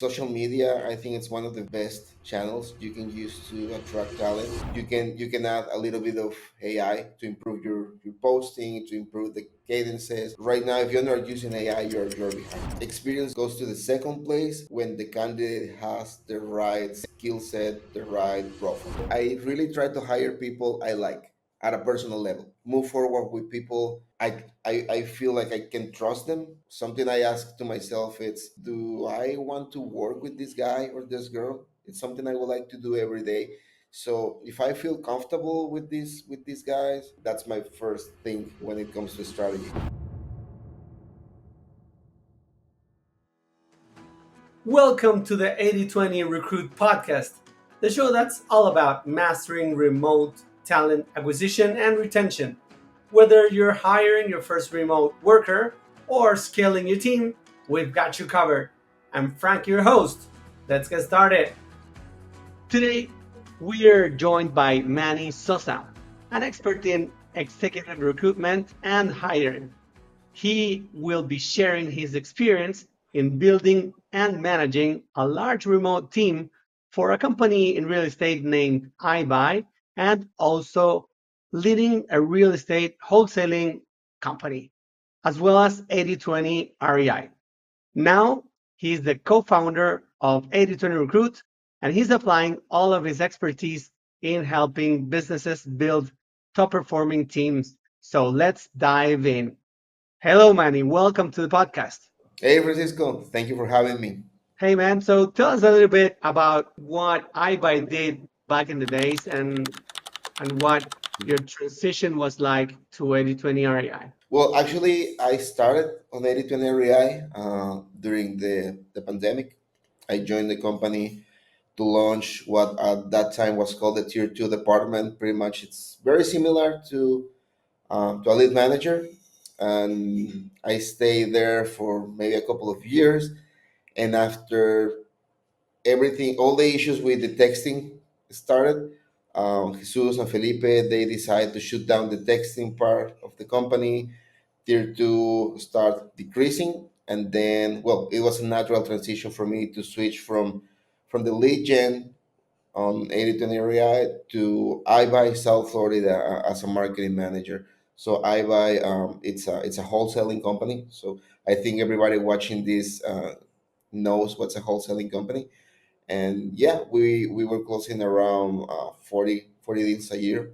Social media, I think it's one of the best channels you can use to attract talent. You can add a little bit of AI to improve your posting, to improve the cadences. Right now, if you're not using AI, you're behind. Experience goes to the second place when the candidate has the right skill set, the right profile. I really try to hire people I like at a personal level. Move forward with people I feel like I can trust them. Something I ask to myself, it's, do I want to work with this guy or this girl? It's something I would like to do every day. So if I feel comfortable with these guys, that's my first thing when it comes to strategy. Welcome to the 80/20 Recruit podcast, the show that's all about mastering remote talent acquisition and retention. Whether you're hiring your first remote worker or scaling your team, we've got you covered. I'm Frank, your host. Let's get started. Today, we are joined by Manny Sosa, an expert in executive recruitment and hiring. He will be sharing his experience in building and managing a large remote team for a company in real estate named ibuy, and also leading a real estate wholesaling company, as well as 80/20 REI. Now he's the co-founder of 80/20 Recruit, and he's applying all of his expertise in helping businesses build top performing teams. So let's dive in. Hello, Manny. Welcome to the podcast. Hey Francisco, thank you for having me. Hey, man. So tell us a little bit about what iBuy did back in the days and what your transition was like to 80/20 REI. Well, actually, I started on 8020 REI during the pandemic. I joined the company to launch what at that time was called the Tier 2 department. Pretty much, it's very similar to a lead manager. And I stayed there for maybe a couple of years. And after everything, all the issues with the texting started, Jesus and Felipe, they decided to shut down the texting part of the company. Tier 2 start decreasing. And then, well, it was a natural transition for me to switch from the lead gen on 8020 area to iBuy South Florida as a marketing manager. So iBuy, it's a wholesaling company. So I think everybody watching this knows what's a wholesaling company. And yeah, we were closing around 40 deals a year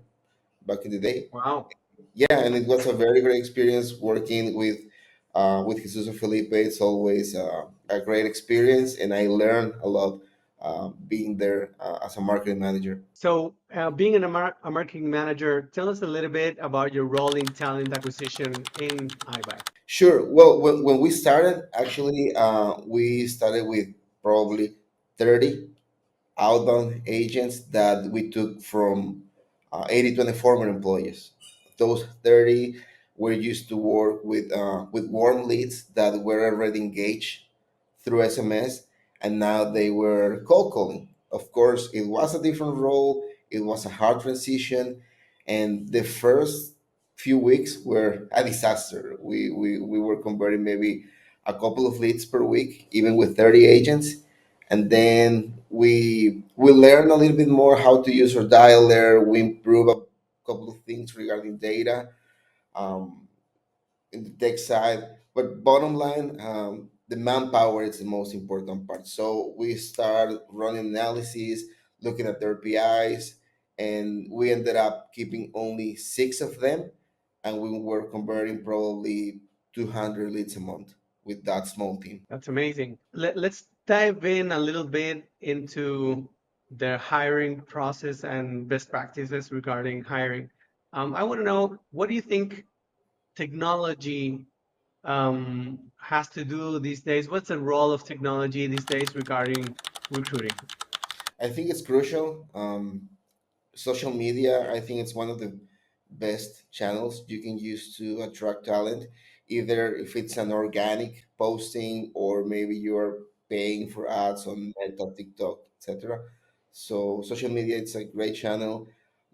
back in the day. Wow. Yeah, and it was a very great experience working with Jesus and Felipe. It's always a great experience, and I learned a lot being there as a marketing manager. So, being a marketing manager, tell us a little bit about your role in talent acquisition in iBuy. Sure. Well, when we started, actually, we started with probably 30 outbound agents that we took from 8020 former employees. Those 30 were used to work with warm leads that were already engaged through SMS, and now they were cold calling. Of course, it was a different role. It was a hard transition, and the first few weeks were a disaster. We were converting maybe a couple of leads per week, even with 30 agents, and then we learn a little bit more how to use our dialer. We improve a couple of things regarding data. Um, in the tech side. But bottom line, the manpower is the most important part. So we start running analysis, looking at their PIs, and we ended up keeping only six of them, and we were converting probably 200 leads a month with that small team. That's amazing. Let's dive in a little bit into the hiring process and best practices regarding hiring. I want to know, what do you think technology has to do these days? What's the role of technology these days regarding recruiting? I think it's crucial. Social media, I think it's one of the best channels you can use to attract talent, either if it's an organic posting or maybe you're paying for ads on Meta, TikTok, etc. So social media, it's a great channel.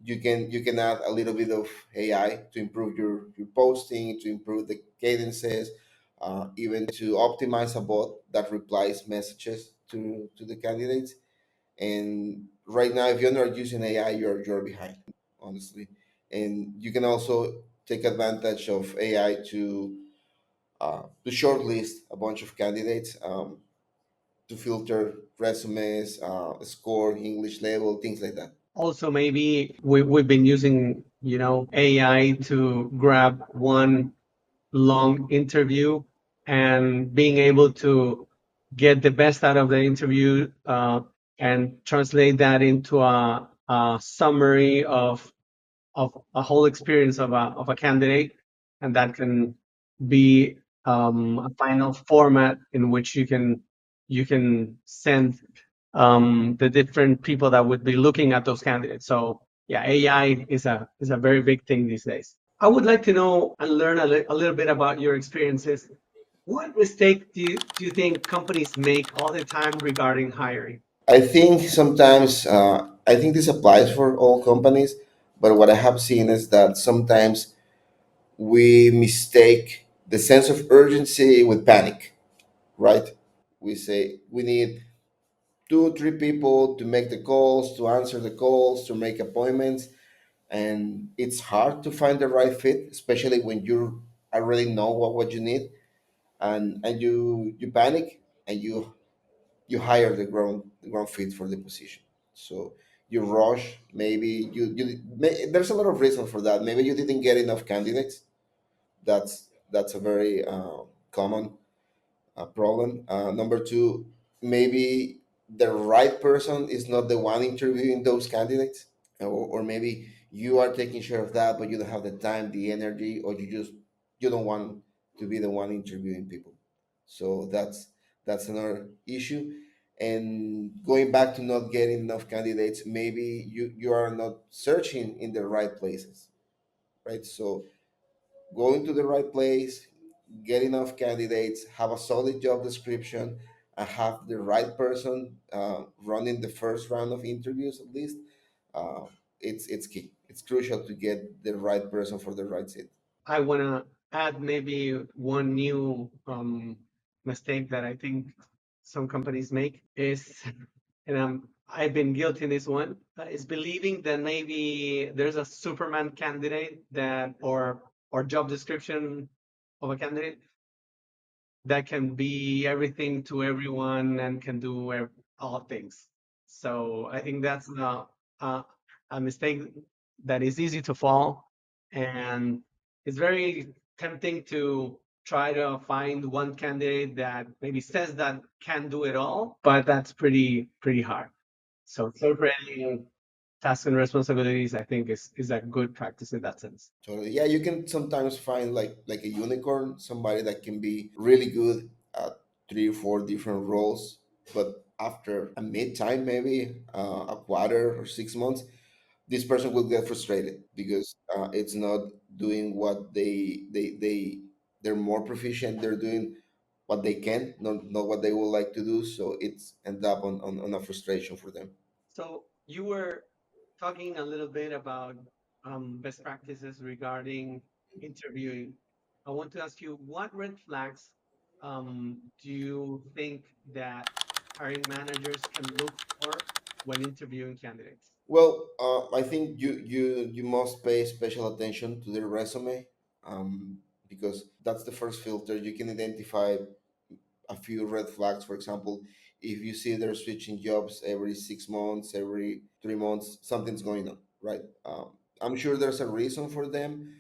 You can add a little bit of AI to improve your posting, to improve the cadences, even to optimize a bot that replies messages to the candidates. And right now, if you're not using AI, you're behind, honestly. And you can also take advantage of AI to shortlist a bunch of candidates, to filter resumes, score, English level, things like that. Also, maybe we've been using, AI to grab one long interview and being able to get the best out of the interview, and translate that into a summary of a whole experience of a candidate, and that can be a final format in which you can send the different people that would be looking at those candidates. So yeah, AI is a very big thing these days. I would like to know and learn a little bit about your experiences. What mistake do you think companies make all the time regarding hiring? I think sometimes, I think this applies for all companies, but what I have seen is that sometimes we mistake the sense of urgency with panic, right? We say we need two, three people to make the calls, to answer the calls, to make appointments, and it's hard to find the right fit, especially when you already know what you need, and you panic, and you hire the ground fit for the position. So you rush. Maybe there's a lot of reasons for that. Maybe you didn't get enough candidates. That's a very common problem. Number two, maybe the right person is not the one interviewing those candidates, or maybe you are taking care of that, but you don't have the time, the energy, or you don't want to be the one interviewing people. So that's another issue. And going back to not getting enough candidates, maybe you are not searching in the right places, right? So going to the right place, get enough candidates, have a solid job description, and have the right person running the first round of interviews at least. uh, it's key. It's crucial to get the right person for the right seat. I want to add maybe one new mistake that I think some companies make is, and I've been guilty in this one, is believing that maybe there's a Superman candidate that or job description of a candidate that can be everything to everyone and can do all things. So I think that's a, a mistake that is easy to fall, and it's very tempting to try to find one candidate that maybe says that can do it all, but that's pretty hard. So separating tasks and responsibilities, I think, is a good practice in that sense. So yeah, you can sometimes find like a unicorn, somebody that can be really good at three or four different roles, but after a mid time, maybe a quarter or 6 months, this person will get frustrated because it's not doing what they're more proficient. They're doing what they can, not what they would like to do. So it's end up on a frustration for them. So you were talking a little bit about best practices regarding interviewing. I want to ask you, what red flags do you think that hiring managers can look for when interviewing candidates? Well, I think you must pay special attention to their resume, because that's the first filter. You can identify a few red flags. For example, if you see they're switching jobs every 6 months, every 3 months, something's going on, right? I'm sure there's a reason for them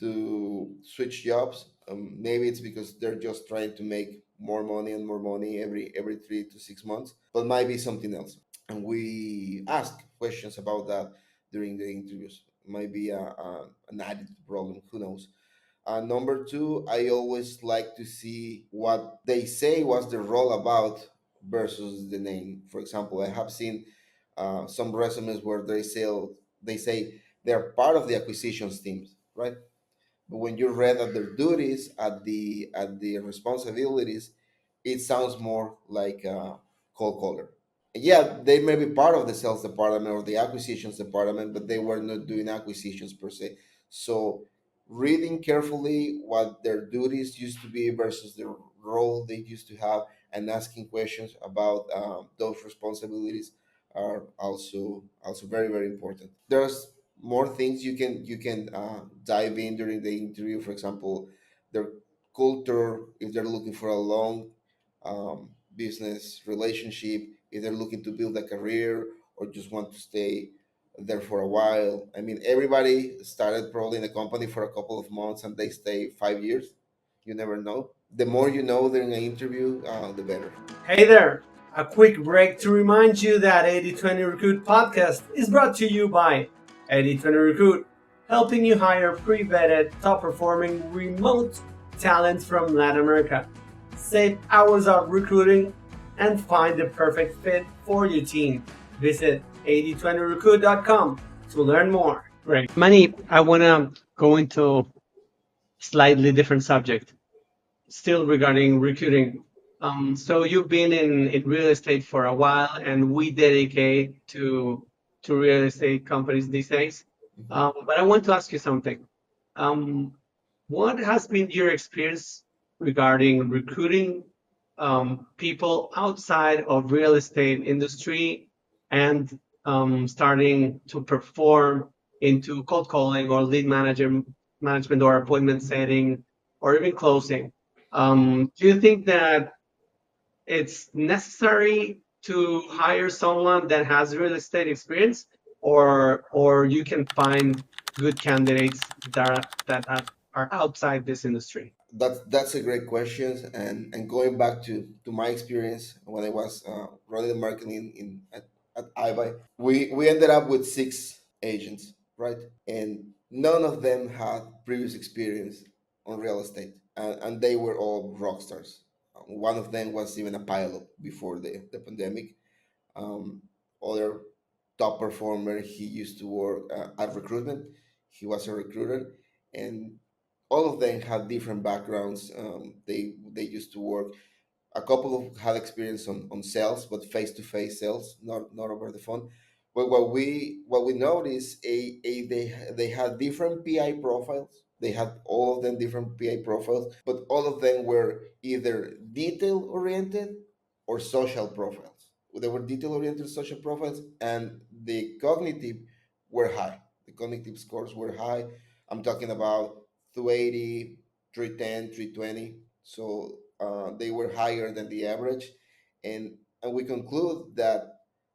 to switch jobs. Maybe it's because they're just trying to make more money and more money every 3 to 6 months, but might be something else. And we ask questions about that during the interviews. Might be an attitude problem. Who knows? Number two, I always like to see what they say was the role about versus the name. For example, I have seen some resumes where they say they're part of the acquisitions teams, right? But when you read at their duties, at the responsibilities, it sounds more like a cold caller. Yeah, they may be part of the sales department or the acquisitions department, but they were not doing acquisitions per se. So reading carefully what their duties used to be versus the role they used to have, and asking questions about those responsibilities are also very very important. There's more things you can dive in during the interview. For example, their culture, if they're looking for a long business relationship, if they're looking to build a career or just want to stay there for a while. I mean, everybody started probably in the company for a couple of months and they stay 5 years. You never know. The more you know during an interview, the better. Hey there! A quick break to remind you that 8020 Recruit podcast is brought to you by 8020 Recruit, helping you hire pre vetted, top performing remote talent from Latin America. Save hours of recruiting and find the perfect fit for your team. Visit 8020recruit.com to learn more. Great. Manny, I want to go into slightly different subject still regarding recruiting. So you've been in real estate for a while, and we dedicate to real estate companies these days. Mhm. But I want to ask you something. Um, what has been your experience regarding recruiting people outside of real estate industry and starting to perform into cold calling or management or appointment setting or even closing? Do you think that it's necessary to hire someone that has real estate experience, or you can find good candidates are outside this industry? That's a great question, and going back to my experience when I was running the marketing at ibuy, we ended up with 6 agents, right? And none of them had previous experience on real estate, and they were all rock stars. One of them was even a pilot before the pandemic. Um, Other top performer, he used to work at recruitment. He was a recruiter, and all of them had different backgrounds. They used to work. A couple of had experience on sales, but face to face sales, not over the phone. But what we noticed, they had different PI profiles. They had all of them different PI profiles, but all of them were either detail oriented or social profiles. They were detail oriented social profiles, and the cognitive were high. The cognitive scores were high. I'm talking about 280, 310, 320. So they were higher than the average, and we conclude that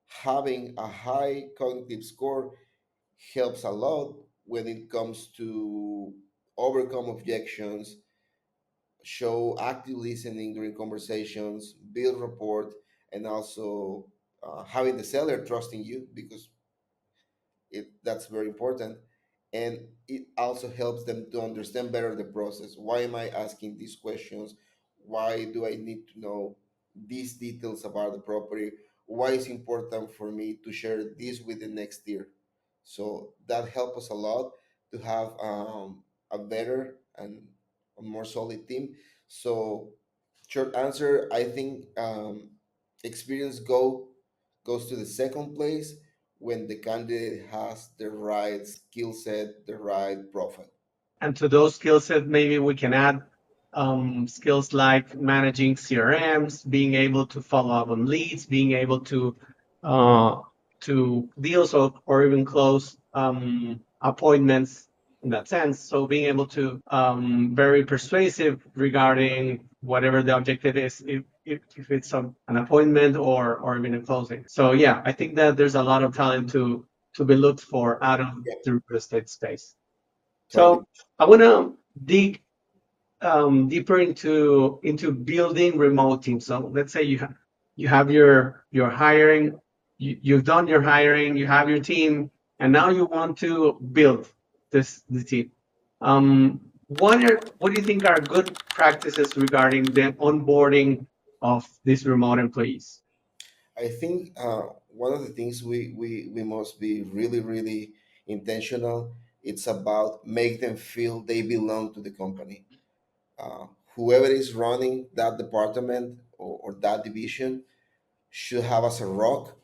having a high cognitive score helps a lot when it comes to overcome objections, show active listening during conversations, build rapport, and also having the seller trusting you, because that's very important. And it also helps them to understand better the process. Why am I asking these questions? Why do I need to know these details about the property? Why is important for me to share this with the next year? So that helps us a lot to have a better and a more solid team. So short answer, I think experience goes to the second place when the candidate has the right skill set, the right profile. And to those skill sets, maybe we can add skills like managing CRMs, being able to follow up on leads, being able uh, to deals or even close appointments in that sense. So being able to very persuasive regarding whatever the objective is, if it's an appointment or even a closing. So yeah, I think that there's a lot of talent to be looked for out of Yeah, the real estate space. totally. So I want to dig deeper into building remote teams. So let's say you have your hiring, you've done your hiring, you have your team, and now you want to build the team. What do you think are good practices regarding the onboarding of these remote employees? I think one of the things we must be really, really intentional. It's about make them feel they belong to the company. Whoever is running that department or that division should have as a rock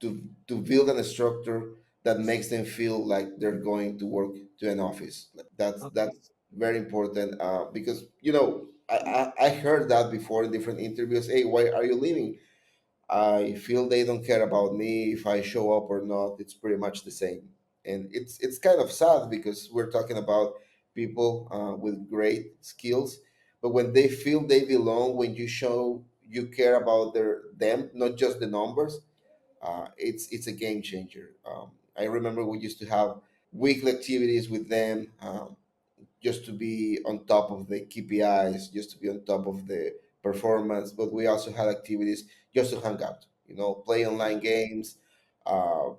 to build a structure that makes them feel like they're going to work to an office. That's very important because I heard that before in different interviews. Hey, why are you leaving? I feel they don't care about me if I show up or not. It's pretty much the same, and it's kind of sad because we're talking about people with great skills, but when they feel they belong, when you show you care about them, not just the numbers, it's a game changer. I remember we used to have weekly activities with them. Just to be on top of the KPIs, just to be on top of the performance. But we also had activities just to hang out, play online games, uh,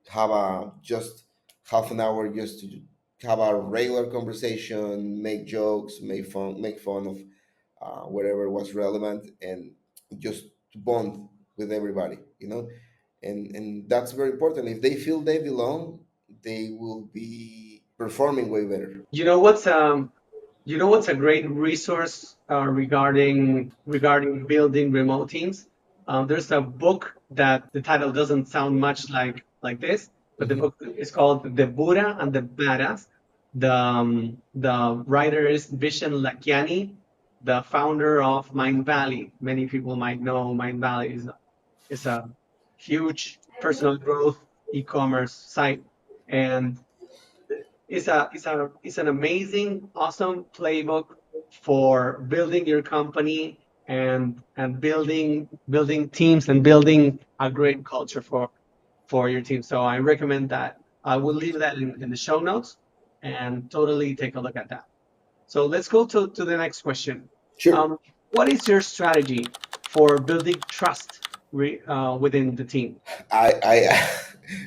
have a just half an hour just to have a regular conversation, make jokes, make fun of whatever was relevant, and just to bond with everybody, and that's very important. If they feel they belong, they will be performing way better. You know what's a great resource regarding building remote teams? There's a book that the title doesn't sound much like this, but the book is called The Buddha and the Badass. The writer is Vishen Lakiani, the founder of Mind Valley. Many people might know Mind Valley is a huge personal growth e-commerce site, and it's an amazing, awesome playbook for building your company and building teams and building a great culture for your team. So I recommend that. I will leave that in the show notes and totally take a look at that. So let's go to the next question. Sure. Um, what is your strategy for building trust within the team? I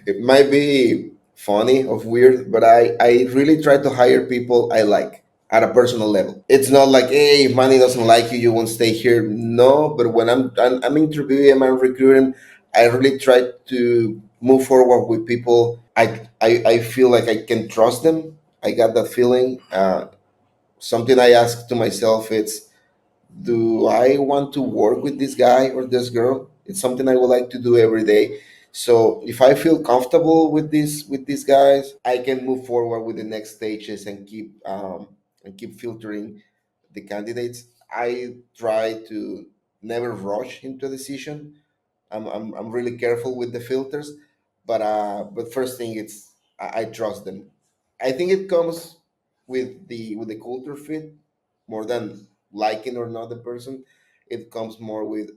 it might be funny or weird, but I really try to hire people I like at a personal level. It's not like, hey, if Manny doesn't like you, you won't stay here. No, but when I'm interviewing, I'm recruiting, I really try to move forward with people. I feel like I can trust them. I got that feeling. Something I ask to myself, it's, do I want to work with this guy or this girl? It's something I would like to do every day. So if I feel comfortable with these guys, I can move forward with the next stages and keep filtering the candidates. I try to never rush into a decision. I'm really careful with the filters, but first thing, it's I trust them. I think it comes with the culture fit more than liking or not the person. It comes more with,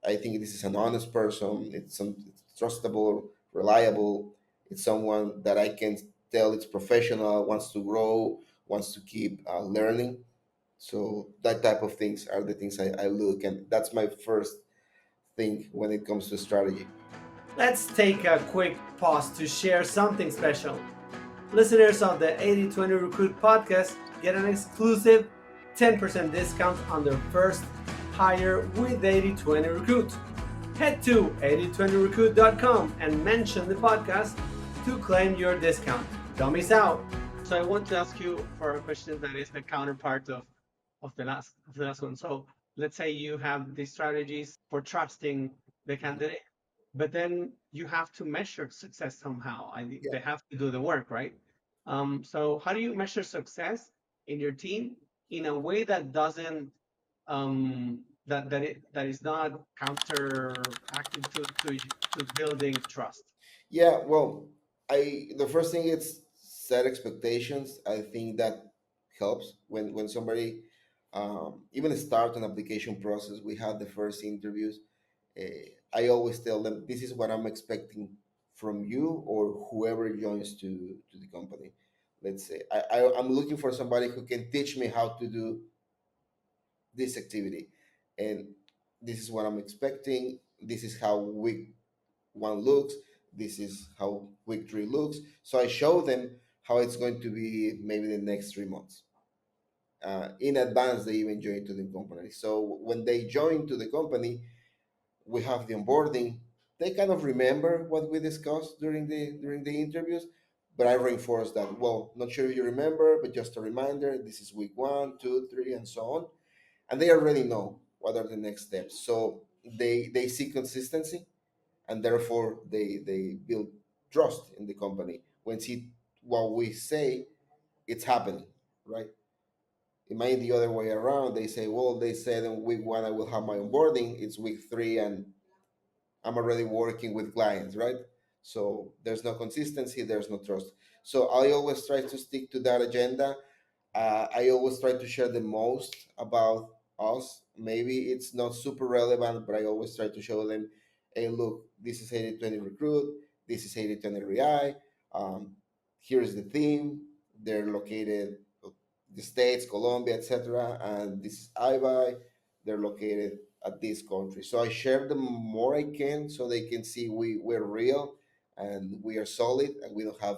I think this is an honest person. It's trustable, reliable. It's someone that I can tell it's professional, wants to grow, wants to keep learning. So that type of things are the things I look, and that's my first thing when it comes to strategy. Let's take a quick pause to share something special. Listeners of the 80/20 Recruit podcast get an exclusive 10% discount on their first hire with 80/20 Recruit. Head to 8020recruit.com and mention the podcast to claim your discount. Don't miss out. So I want to ask you for a question that is the counterpart of the last one. So let's say you have these strategies for trusting the candidate, but then you have to measure success somehow. Yeah. They have to do the work, right? So how do you measure success in your team in a way that doesn't that is not counteractive to building trust? Yeah, well, I the first thing is set expectations. I think that helps when somebody even start an application process. We have the first interviews. I always tell them this is what I'm expecting from you or whoever joins to the company. Let's say I'm looking for somebody who can teach me how to do this activity, and this is what I'm expecting. This is how week 1 looks. This is how week 3 looks. So I show them how it's going to be maybe the next 3 months. In advance, they even join to the company. So when they join to the company, we have the onboarding. They kind of remember what we discussed during the interviews, but I reinforce that. Well, not sure if you remember, but just a reminder. This is week 1, 2, 3, and so on, and they already know what are the next steps. So they see consistency, and therefore they build trust in the company when see what we say it's happening, right? It might be the other way around. They say, well, they said in week one I will have my onboarding. It's week three, and I'm already working with clients, right? So there's no consistency, there's no trust. So I always try to stick to that agenda. I always try to share the most about us. Maybe it's not super relevant, but I always try to show them, hey, look, this is 80/20 recruit, this is 80/20 REI. Um, Here's the theme. They're located the states, Colombia, etc. And this is ibuy. They're located at this country. So I share the more I can so they can see we're real and we are solid and we don't have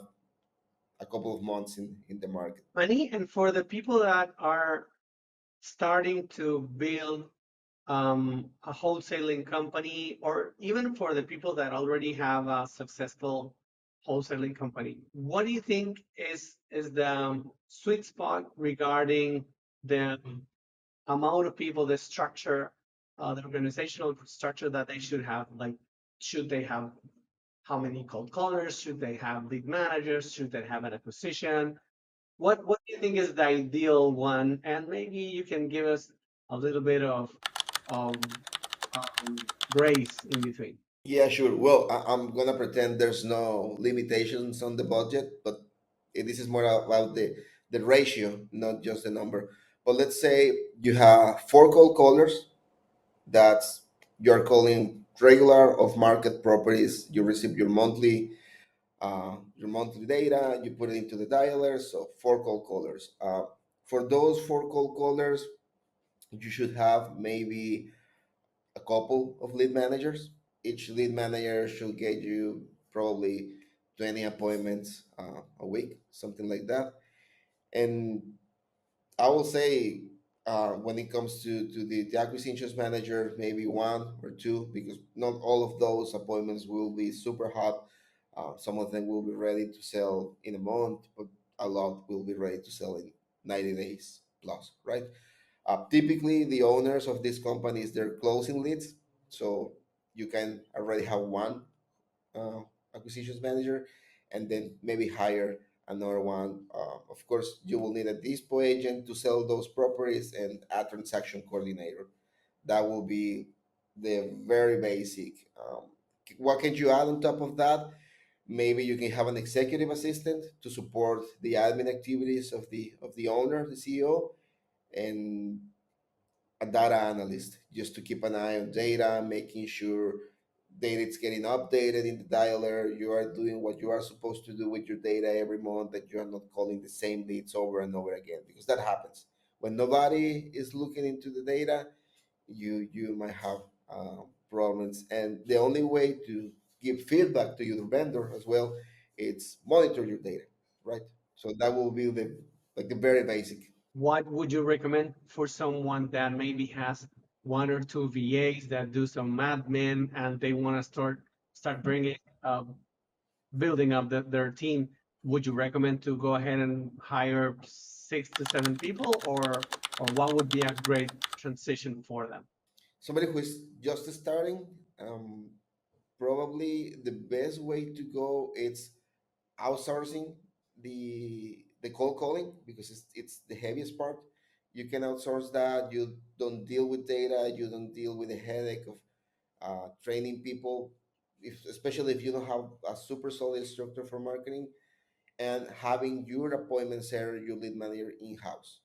a couple of months in the market. Money, and for the people that are starting to build a wholesaling company, or even for the people that already have a successful wholesaling company, what do you think is the sweet spot regarding the amount of people, the structure, the organizational structure that they should have? Like, should they have how many cold callers? Should they have lead managers? Should they have an acquisition? What do you think is the ideal one? And maybe you can give us a little bit of grace in between. Yeah, sure. Well, I'm gonna pretend there's no limitations on the budget, but this is more about the ratio, not just the number. But let's say you have four cold callers. That's you're calling regular off market properties. You receive your monthly data. You put it into the dialer. So four cold callers. For those four cold callers, you should have maybe a couple of lead managers. Each lead manager should get you probably 20 appointments a week, something like that. And I will say when it comes to the acquisitions manager, maybe one or two, because not all of those appointments will be super hot. Some of them will be ready to sell in a month, but a lot will be ready to sell in 90 days plus, right? Typically, the owners of these companies, they're closing leads. So you can already have one uh, acquisitions manager and then maybe hire another one. Of course, you will need a dispo agent to sell those properties and a transaction coordinator. That will be the very basic. What can you add on top of that? Maybe you can have an executive assistant to support the admin activities of the owner, the CEO, and a data analyst just to keep an eye on data, making sure data is getting updated in the dialer. You are doing what you are supposed to do with your data every month, that you are not calling the same leads over and over again, because that happens. When nobody is looking into the data, you might have problems. And the only way to give feedback to your vendor as well, it's monitor your data, right? So that will be the like the very basic. What would you recommend for someone that maybe has one or two VAs that do some admin and they want to start bringing building up their team? Would you recommend to go ahead and hire 6 to 7 people, or what would be a great transition for them? Somebody who is just starting, probably the best way to go is outsourcing the cold calling, because it's the heaviest part. You can outsource that. You don't deal with data. You don't deal with the headache of training people, especially if you don't have a super solid structure for marketing, and having your appointment center, your lead manager in house.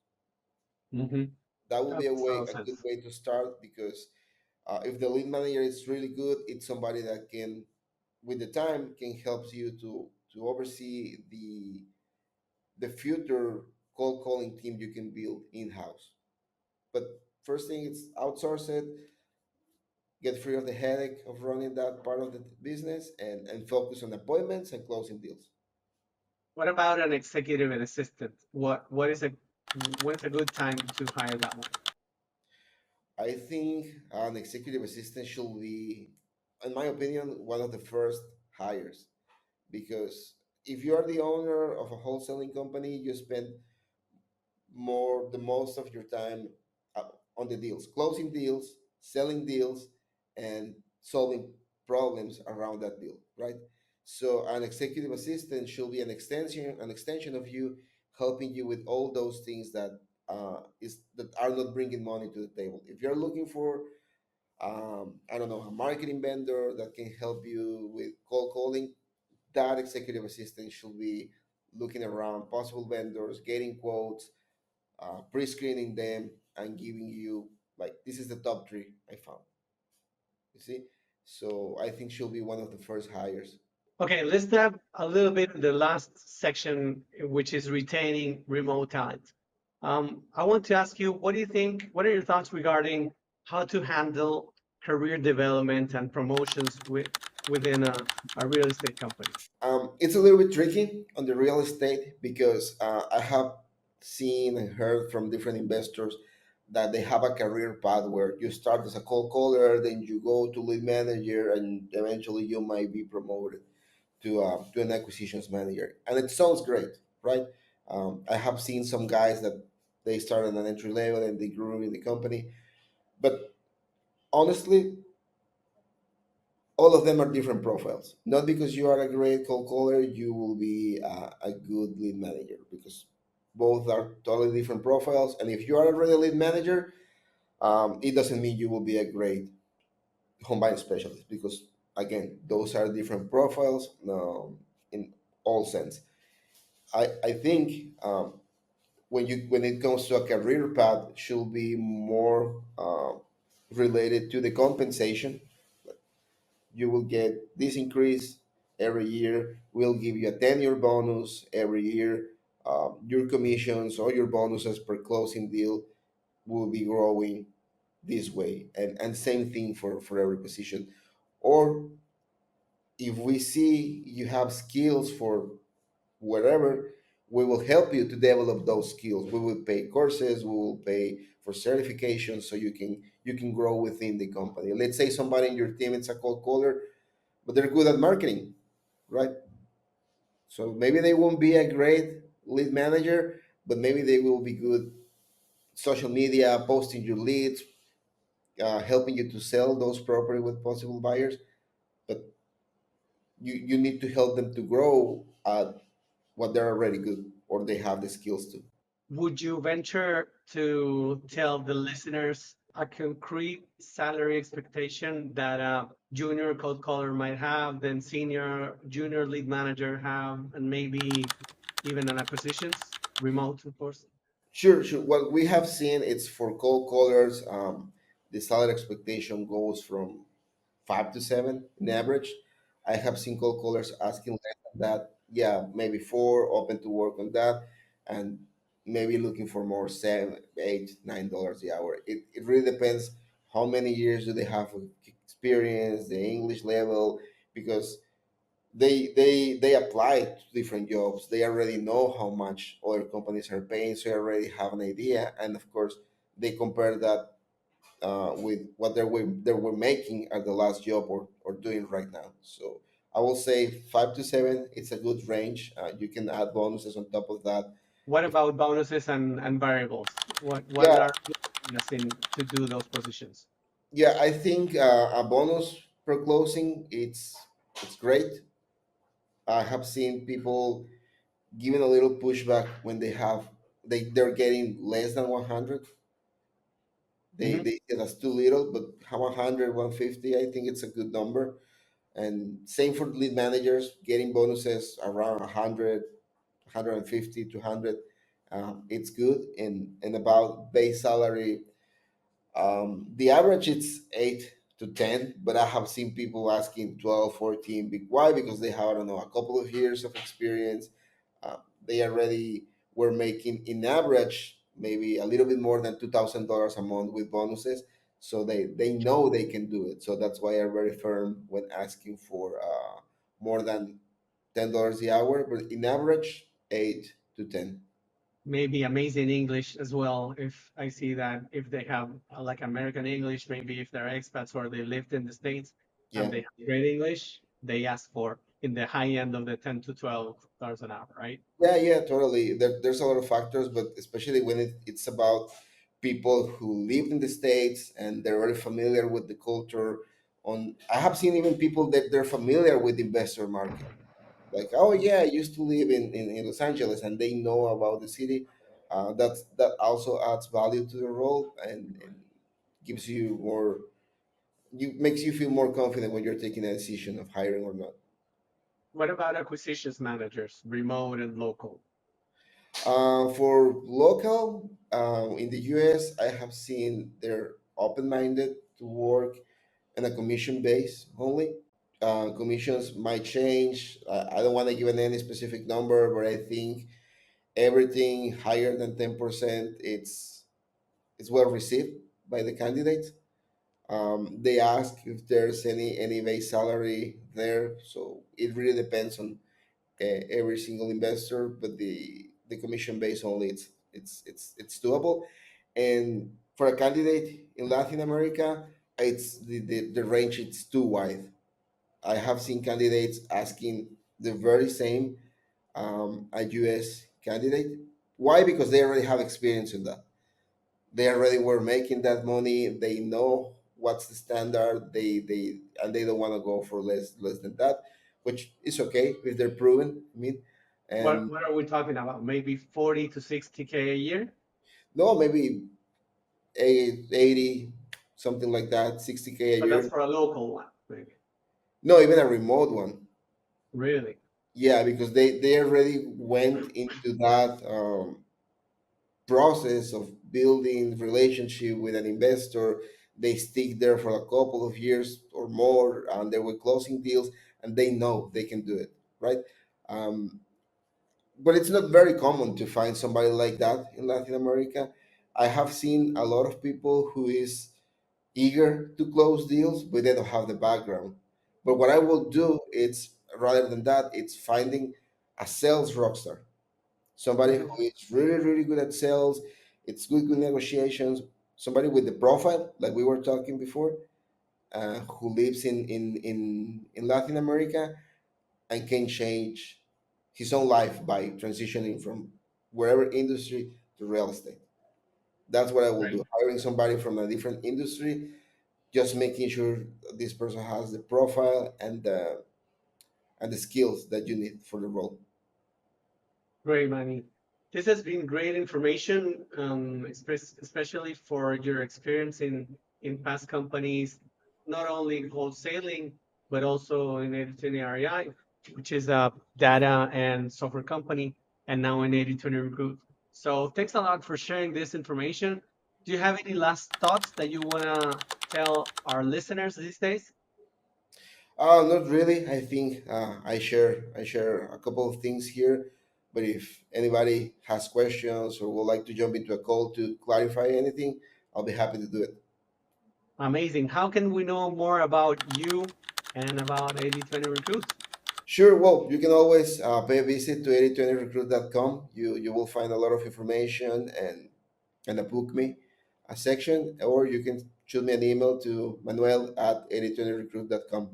Hmm. That will That be makes total a good sense. way to start, because if the lead manager is really good, it's somebody that can, with the time, can help you to oversee the future cold calling team you can build in house. But first thing, it's outsource it, get free of the headache of running that part of the business, and focus on appointments and closing deals. What about an executive and assistant? When is a good time to hire that one? I think an executive assistant should be, in my opinion, one of the first hires, because if you are the owner of a wholesaling company, you spend the most of your time on the deals, closing deals, selling deals, and solving problems around that deal, right? So an executive assistant should be an extension of you, helping you with all those things that is that are not bringing money to the table. If you're looking for, I don't know, a marketing vendor that can help you with cold calling, that executive assistant should be looking around possible vendors, getting quotes, pre-screening them, and giving you, like, this is the top three I found. You see, so I think she'll be one of the first hires. Okay, let's dive a little bit in the last section, which is retaining remote talent. I want to ask you, what do you think? What are your thoughts regarding how to handle career development and promotions within a real estate company? It's a little bit tricky on the real estate because I have seen and heard from different investors that they have a career path where you start as a cold caller, then you go to lead manager, and eventually you might be promoted to an acquisitions manager. And it sounds great, right? I have seen some guys that they started at an entry level and they grew in the company, but honestly, all of them are different profiles. Not because you are a great cold caller, you will be a good lead manager, because both are totally different profiles. And if you are already a lead manager, it doesn't mean you will be a great home buying specialist, because again, those are different profiles, in all sense. I think, when it comes to a career path, should be more related to the compensation. You will get this increase every year. We'll give you a 10-year bonus every year. Your commissions or your bonuses per closing deal will be growing this way. And same thing for every position. Or if we see you have skills for wherever, we will help you to develop those skills. We will pay courses, we will pay for certifications, so you can grow within the company. Let's say somebody in your team is a cold caller, but they're good at marketing, right? So maybe they won't be a great lead manager, but maybe they will be good social media, posting your leads, helping you to sell those property with possible buyers. But you need to help them to grow at what they're already good or they have the skills to. Would you venture to tell the listeners a concrete salary expectation that a junior code caller might have, then senior junior lead manager have, and maybe even an acquisitions, remote, of course? Sure, sure. What we have seen, it's for cold callers. The salary expectation goes from 5 to 7 in average. I have seen cold callers asking less than that. Yeah, maybe four, open to work on that, and maybe looking for more, 7, 8, $9 the hour. It really depends how many years do they have of experience, the English level, because they apply to different jobs. They already know how much other companies are paying, so they already have an idea, and of course they compare that with what they were making at the last job or doing right now. So I will say 5 to 7. It's a good range. You can add bonuses on top of that. What If, about bonuses and variables? What yeah, are the areas in to do those positions? yeah, I think a bonus per closing, it's great. I have seen people giving a little pushback when they're getting less than 100. Mhm. They say that's too little, but how 100, 150, I think it's a good number. And same for lead managers, getting bonuses around 100, 150, 200. It's good. And about base salary, the average it's 8 to 10, but I have seen people asking 12, 14. Why? Because they have, I don't know, a couple of years of experience. They already were making, in average, maybe a little bit more than $2,000 a month with bonuses. So they know they can do it. So that's why I'm very firm when asking for more than $10 the hour, but in average, 8 to 10. Maybe amazing English as well. If I see that if they have like American English, maybe if they're expats or they lived in the States and Yeah. they have great English, they ask for in the high end of the 10 to $12 an hour, right? Yeah, yeah, totally. There's a lot of factors, but especially when it's about people who live in the States and they're very familiar with the culture. I have seen even people that they're familiar with the investor market. Like, oh yeah, I used to live in Los Angeles, and they know about the city. That also adds value to the role, and gives you more, makes you feel more confident when you're taking a decision of hiring or not. What about acquisitions managers, remote and local? For local, in the US, I have seen they're open minded to work on a commission base only. Commissions might change. I don't want to give any specific number, but I think everything higher than 10%, it's well received by the candidates. They ask if there's any base salary there, so it really depends on every single investor. But the commission base only, it's doable. And for a candidate in Latin America, it's the range, it's too wide. I have seen candidates asking the very same, a US candidate. Why? Because they already have experience in that. They already were making that money. They know what's the standard. They don't want to go for less than that, which is okay if they're proven. I mean, and What are we talking about? Maybe 40 to 60K a year? no, maybe 80, something like that, 60K a But that's year. for a local one, maybe. No, even a remote one. Really? Yeah, because they already went into that, process of building relationship with an investor. They stick there for a couple of years or more, and they were closing deals, and they know they can do it, right? um, but it's not very common to find somebody like that in Latin America. I have seen a lot of people who is eager to close deals, but they don't have the background. But what I will do, it's rather than that, it's finding a sales rock star, somebody who is really good at sales. It's good negotiations. Somebody with the profile, like we were talking before, who lives in Latin America and can change his own life by transitioning from wherever industry to real estate. That's what I will Great. do. Hiring somebody from a different industry, just making sure this person has the profile and the skills that you need for the role. Great, Manny. This has been great information, especially for your experience in past companies, not only in wholesaling, but also in 8020 REI, which is a data and software company, and now in 8020 Recruit. So thanks a lot for sharing this information. Do you have any last thoughts that you want to tell our listeners these days? Not really. I think I share a couple of things here, but if anybody has questions or would like to jump into a call to clarify anything, I'll be happy to do it. Amazing. How can we know more about you and about 8020 Recruit? Sure. Well, you can always pay a visit to 8020recruit.com. You will find a lot of information and a book me a section, or you can shoot me an email to Manuel at 8020recruit.com.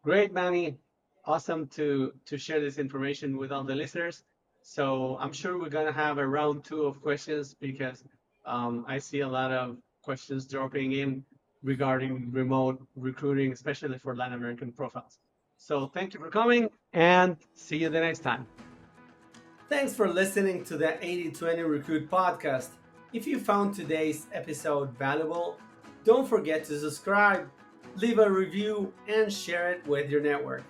Great, Manny. Awesome to share this information with all the listeners. So I'm sure we're gonna have a round two of questions because I see a lot of questions dropping in regarding remote recruiting, especially for Latin American profiles. So thank you for coming and see you the next time. Thanks for listening to the 8020 Recruit podcast. If you found today's episode valuable, don't forget to subscribe, leave a review, and share it with your network.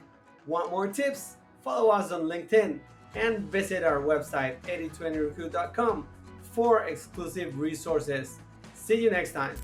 Want more tips? Follow us on LinkedIn and visit our website 8020recruit.com for exclusive resources. See you next time.